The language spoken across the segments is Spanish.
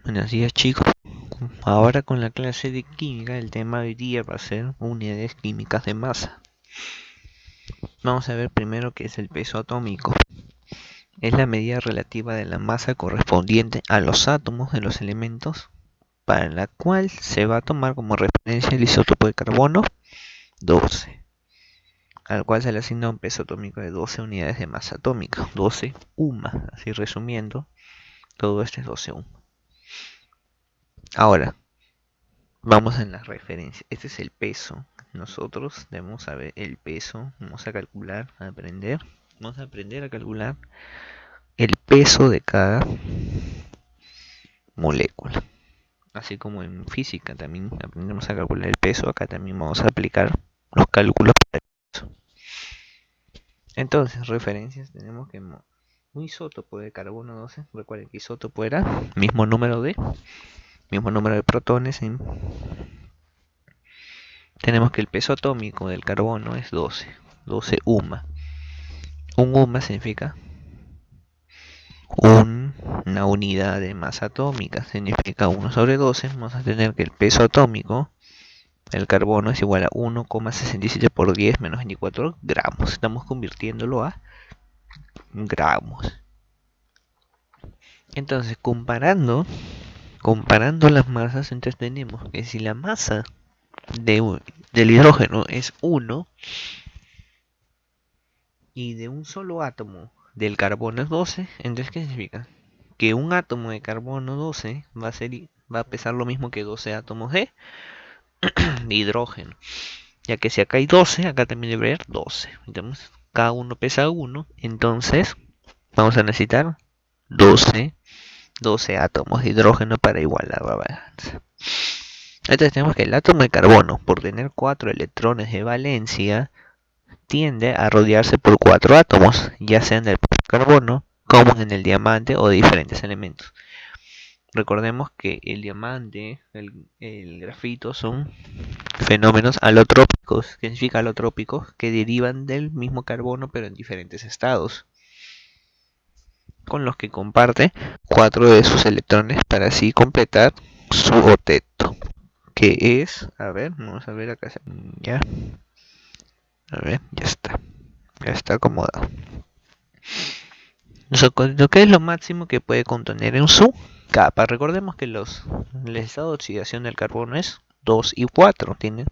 Buenos días chicos, ahora con la clase de química el tema de hoy día va a ser unidades químicas de masa. Vamos a ver primero qué es el peso atómico. Es la medida relativa de la masa correspondiente a los átomos de los elementos para la cual se va a tomar como referencia el isótopo de carbono 12, al cual se le asigna un peso atómico de 12 unidades de masa atómica, 12 UMA, así resumiendo, todo esto es 12 UMA. Ahora, vamos en las referencias. Este es el peso. Nosotros debemos saber el peso. Vamos a calcular, a aprender. Vamos a aprender a calcular el peso de cada molécula. Así como en física también aprendemos a calcular el peso, acá también vamos a aplicar los cálculos para el peso. Entonces, referencias, tenemos que un isótopo de carbono 12, recuerden que isótopo era mismo número de protones en. Tenemos que el peso atómico del carbono es 12 UMA. Un UMA significa una unidad de masa atómica, significa 1 sobre 12. Vamos a tener que el peso atómico del carbono es igual a 1,67 por 10 menos 24 gramos. Estamos convirtiéndolo a gramos. Entonces, comparando las masas, entonces tenemos que si la masa del hidrógeno es 1 y de un solo átomo del carbono es 12, entonces ¿qué significa? Que un átomo de carbono 12 va a pesar lo mismo que 12 átomos de hidrógeno, ya que si acá hay 12, acá también debe haber 12. Entonces, cada uno pesa 1, entonces vamos a necesitar 12 átomos de hidrógeno para igualar la balanza. Entonces tenemos que el átomo de carbono, por tener 4 electrones de valencia, tiende a rodearse por 4 átomos, ya sean del carbono, como en el diamante o de diferentes elementos. Recordemos que el diamante, el grafito son fenómenos alotrópicos. ¿Qué significa alotrópicos? Que derivan del mismo carbono pero en diferentes estados, con los que comparte 4 de sus electrones para así completar su octeto. Que es, a ver, vamos a ver acá, ya, a ver, ya está acomodado. Lo que es lo máximo que puede contener en su capa. Recordemos que el estado de oxidación del carbono es 2 y 4, tiene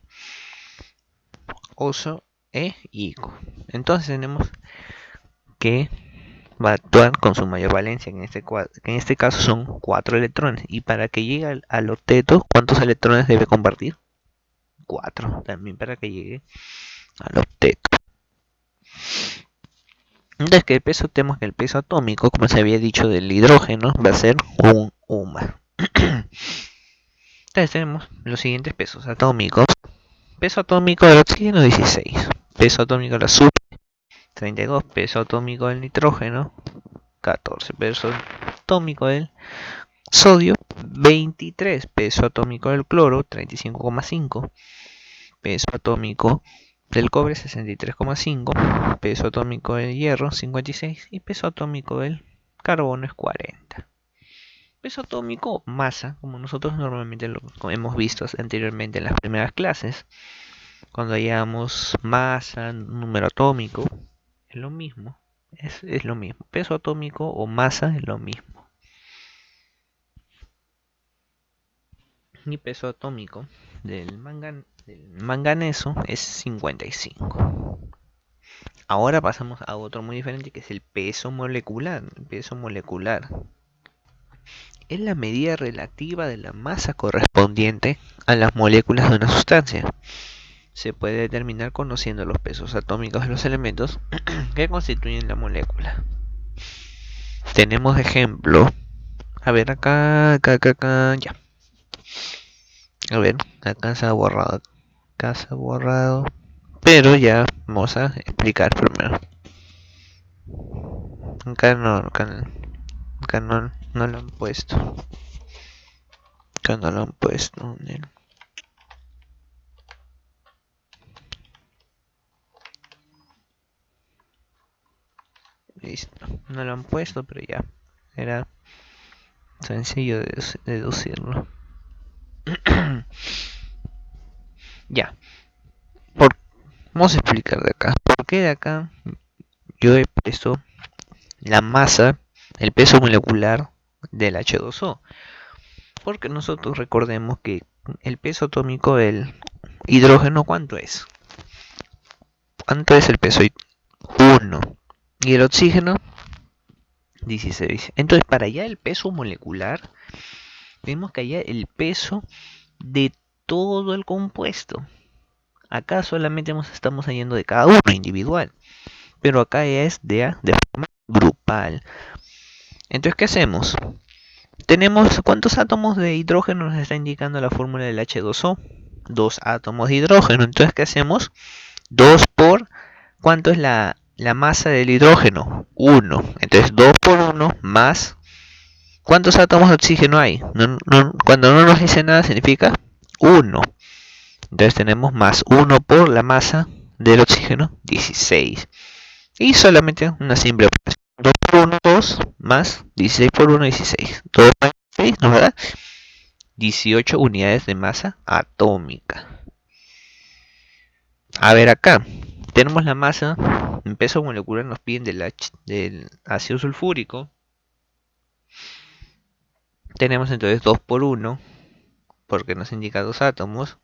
oso e higo. Entonces tenemos que va a actuar con su mayor valencia, que en este caso son 4 electrones. Y para que llegue al octeto, ¿cuántos electrones debe compartir? 4, también para que llegue al octeto. Entonces que tenemos que el peso atómico, como se había dicho del hidrógeno, va a ser un UMA. Entonces tenemos los siguientes pesos atómicos. Peso atómico del oxígeno 16. Peso atómico del azufre 32. Peso atómico del nitrógeno 14. Peso atómico del sodio 23. Peso atómico del cloro 35,5. Peso atómico del cobre 63,5. Peso atómico del hierro 56. Y peso atómico del carbono es 40. Peso atómico, masa, como nosotros normalmente lo hemos visto anteriormente en las primeras clases, cuando hallamos masa, número atómico, es lo mismo, es lo mismo. Peso atómico o masa es lo mismo. Y peso atómico del manganeso es 55. Ahora pasamos a otro muy diferente que es el peso molecular. El peso molecular es la medida relativa de la masa correspondiente a las moléculas de una sustancia. Se puede determinar conociendo los pesos atómicos de los elementos que constituyen la molécula. Tenemos de ejemplo, a ver acá, ya. A ver, acá se ha borrado, pero ya vamos a explicar primero. Acá no lo han puesto. Acá no lo han puesto. Listo, no lo han puesto, pero ya era Sencillo de deducirlo. Ya. Vamos a explicar de acá. ¿Por qué de acá yo he puesto la masa, el peso molecular del H2O? Porque nosotros recordemos que el peso atómico del hidrógeno, ¿cuánto es? ¿Cuánto es el peso? 1. Y el oxígeno, 16. Entonces, para hallar el peso molecular, tenemos que hallar el peso de todo el compuesto. Acá solamente estamos hallando de cada uno individual, pero acá es de forma grupal. Entonces, ¿qué hacemos? Tenemos, ¿cuántos átomos de hidrógeno nos está indicando la fórmula del H2O? 2 átomos de hidrógeno. Entonces, ¿qué hacemos? 2 por, ¿cuánto es la masa del hidrógeno? 1. Entonces, 2 por 1 más, ¿cuántos átomos de oxígeno hay? Cuando no nos dice nada significa 1. Entonces tenemos más 1 por la masa del oxígeno, 16. Y solamente una simple operación. 2 por 1, 2, más 16 por 1, 16. 2 más 16 nos da 18 unidades de masa atómica. A ver acá, tenemos la masa en peso molecular, nos piden del ácido sulfúrico. Tenemos entonces 2 por 1, porque nos indica 2 átomos,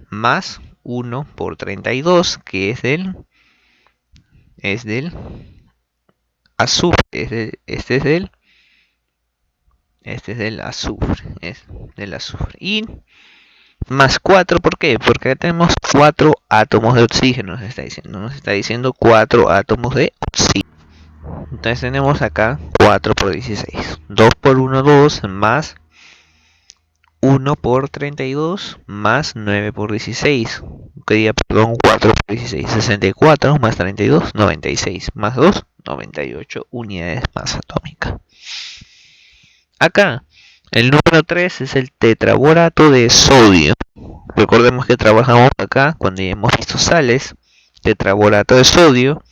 más 1 por 32, que es del azufre, este es del azufre, y más 4, ¿por qué? Porque acá tenemos 4 átomos de oxígeno, nos está diciendo 4 átomos de oxígeno. Entonces tenemos acá 4 por 16, 2 por 1, 2, más 1 por 32, más 9 por 16, perdón, 4 por 16, 64, más 32, 96, más 2, 98 unidades de masa atómica. Acá, el número 3 es el tetraborato de sodio. Recordemos que trabajamos acá, cuando ya hemos visto sales, tetraborato de sodio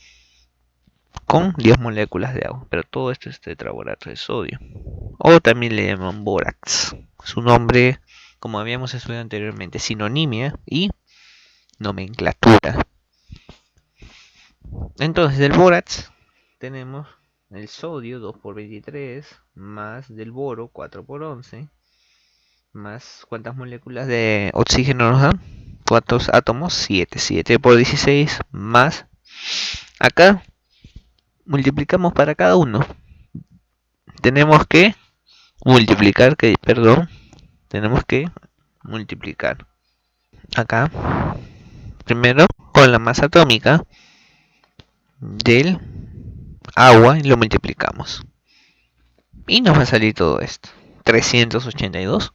con 10 moléculas de agua. Pero todo esto es tetraborato de sodio. O también le llaman bórax. Su nombre, como habíamos estudiado anteriormente, sinonimia y nomenclatura. Entonces, del bórax tenemos el sodio 2 por 23, más del boro 4 por 11, más ¿cuántas moléculas de oxígeno nos dan? ¿Cuántos átomos? 7. 7 por 16, más acá multiplicamos para cada uno. Tenemos que multiplicar, tenemos que multiplicar acá primero con la masa atómica del agua y lo multiplicamos. Y nos va a salir todo esto. 382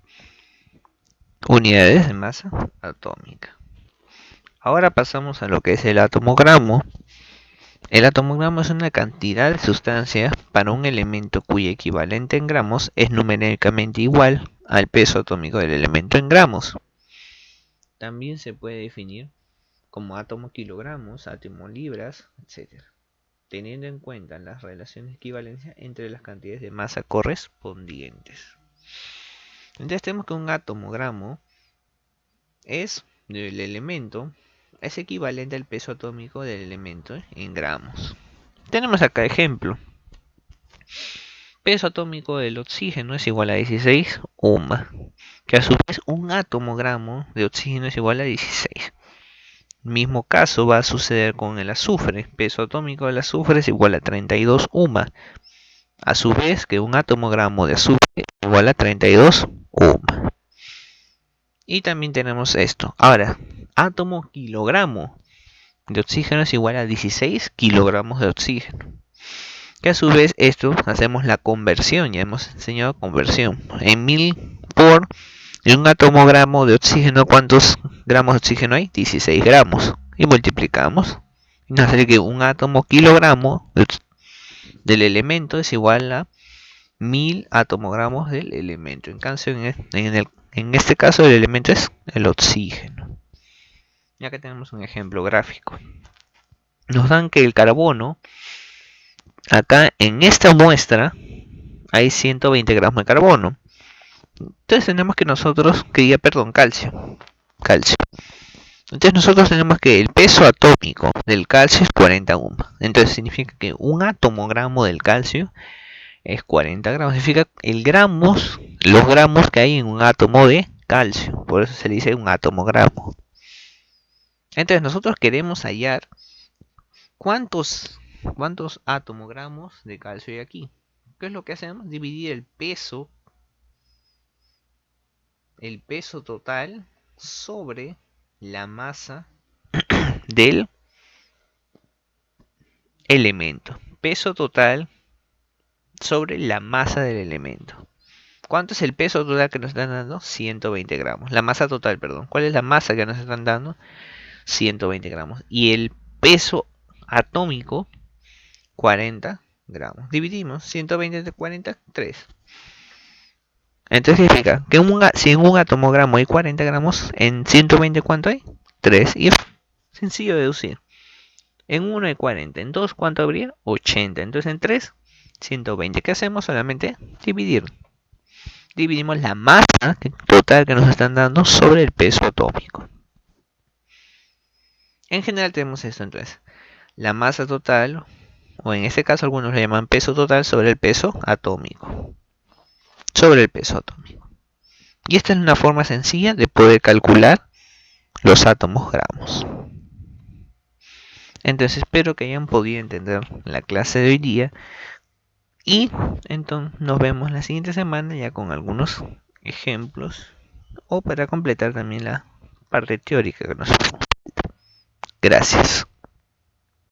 unidades de masa atómica. Ahora pasamos a lo que es el atomogramo. El atomogramo es una cantidad de sustancias para un elemento cuyo equivalente en gramos es numéricamente igual al peso atómico del elemento en gramos. También se puede definir como átomo kilogramos, átomo libras, etc., teniendo en cuenta las relaciones de equivalencia entre las cantidades de masa correspondientes. Entonces tenemos que un atomogramo es del elemento, es equivalente al peso atómico del elemento en gramos. Tenemos acá ejemplo. Peso atómico del oxígeno es igual a 16 UMA, que a su vez un atomogramo de oxígeno es igual a 16. Mismo caso va a suceder con el azufre. Peso atómico del azufre es igual a 32 UMA. A su vez que un atomogramo de azufre es igual a 32 UMA. Y también tenemos esto. Ahora, átomo kilogramo de oxígeno es igual a 16 kilogramos de oxígeno. Que a su vez esto hacemos la conversión. Ya hemos enseñado conversión. En 1000 por un atomogramo de oxígeno, ¿cuántos gramos de oxígeno hay? 16 gramos. Y multiplicamos. Y nos sale que un átomo kilogramo del elemento es igual a 1000 atomogramos del elemento. En este caso el elemento es el oxígeno. Ya que tenemos un ejemplo gráfico. Nos dan que el carbono, acá en esta muestra, hay 120 gramos de carbono. Entonces tenemos que calcio. Calcio. Entonces nosotros tenemos que el peso atómico del calcio es 40 ohm. Entonces significa que un atomogramo del calcio es 40 gramos. Significa los gramos que hay en un átomo de calcio. Por eso se dice un atomogramo. Entonces nosotros queremos hallar cuántos atomogramos de calcio hay aquí. ¿Qué es lo que hacemos? Dividir el peso total sobre la masa del elemento. Peso total sobre la masa del elemento. ¿Cuánto es el peso total que nos están dando? 120 gramos. La masa total, perdón. ¿Cuál es la masa que nos están dando? 120 gramos. Y el peso atómico, 40 gramos. Dividimos 120 entre 40, 3. Entonces significa que si en un atomogramo hay 40 gramos, en 120 ¿cuánto hay? 3. Y es sencillo de deducir. En 1 hay 40, en 2 ¿cuánto habría? 80. Entonces en 3, 120. ¿Qué hacemos? Solamente dividir. Dividimos la masa total que nos están dando sobre el peso atómico. En general tenemos esto entonces. La masa total, o en este caso algunos le llaman peso total sobre el peso atómico. Sobre el peso atómico. Y esta es una forma sencilla de poder calcular los átomos gramos. Entonces espero que hayan podido entender la clase de hoy día. Y entonces nos vemos la siguiente semana ya con algunos ejemplos o para completar también la parte teórica que nos falta. Gracias.